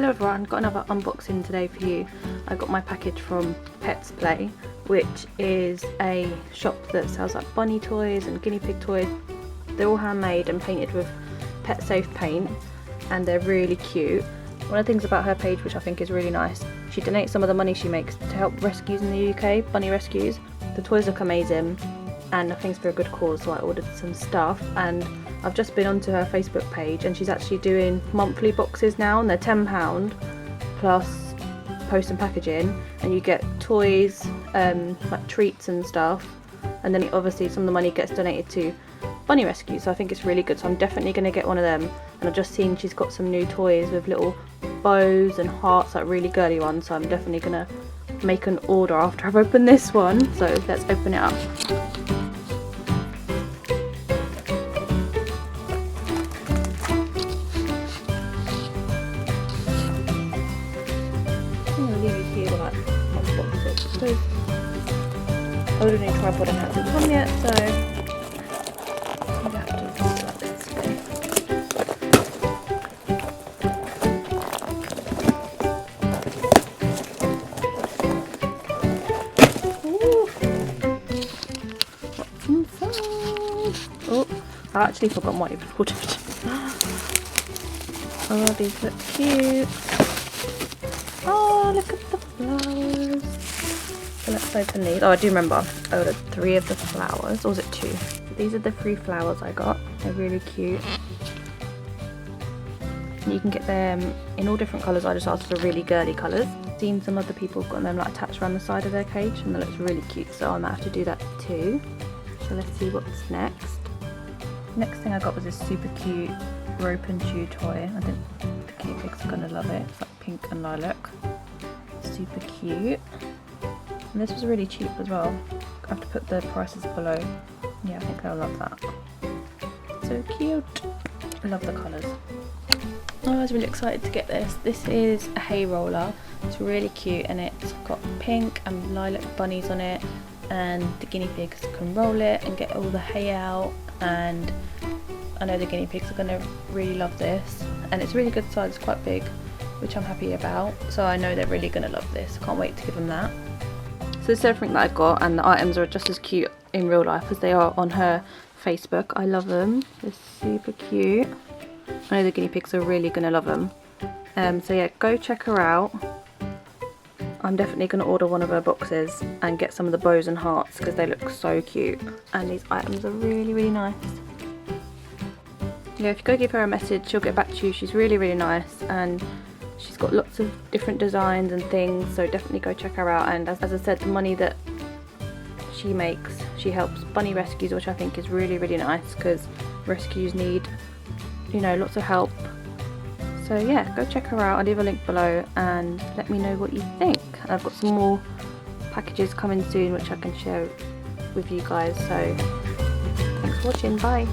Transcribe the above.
Hello everyone, got another unboxing today for you. I got my package from Pets Play, which is a shop that sells like bunny toys and guinea pig toys. They're all handmade and painted with pet safe paint and they're really cute. One of the things about her page which I think is really nice, she donates some of the money she makes to help rescues in the UK, bunny rescues. The toys look amazing and I think it's for a good cause, so I ordered some stuff and I've just been onto her Facebook page and she's actually doing monthly boxes now and they're £10 plus post and packaging, and you get toys, like treats and stuff, and then obviously some of the money gets donated to bunny rescue, so I think it's really good, so I'm definitely going to get one of them. And I've just seen she's got some new toys with little bows and hearts, like really girly ones, so I'm definitely going to make an order after I've opened this one. So let's open it up. I would have new tripod and hasn't come yet, so I'm going to have to do like this today. Ooh. What's inside? Oh, I actually forgot what I even ordered. Oh, these look cute. Oh, look at the flowers. So let's open these. Oh, I do remember I ordered 3 of the flowers, or was it 2? These are the 3 flowers I got. They're really cute. And you can get them in all different colours. I just asked for really girly colours. Seen some other people have got them like attached around the side of their cage and that looks really cute, so I might have to do that too. So let's see what's next. Next thing I got was this super cute rope and chew toy. I think the guinea pigs are going to love it. It's like pink and lilac. Super cute. And this was really cheap as well. I have to put the prices below. Yeah, I think they'll love that. So cute. I love the colours. I was really excited to get this. This is a hay roller. It's really cute and it's got pink and lilac bunnies on it, and the guinea pigs can roll it and get all the hay out, and I know the guinea pigs are going to really love this, and it's really good size, it's quite big, which I'm happy about, so I know they're really going to love this. I can't wait to give them that. So this is everything that I got, and the items are just as cute in real life as they are on her Facebook. I love them. They're super cute. I know the guinea pigs are really going to love them. So yeah, go check her out. I'm definitely going to order one of her boxes and get some of the bows and hearts because they look so cute. And these items are really, really nice. Yeah, if you go give her a message, she'll get back to you. She's really, really nice. And she's got lots of different designs and things, so definitely go check her out. And as I said, the money that she makes, she helps bunny rescues, which I think is really, really nice because rescues need, you know, lots of help. So yeah, go check her out. I'll leave a link below and let me know what you think. I've got some more packages coming soon which I can share with you guys, so thanks for watching. Bye.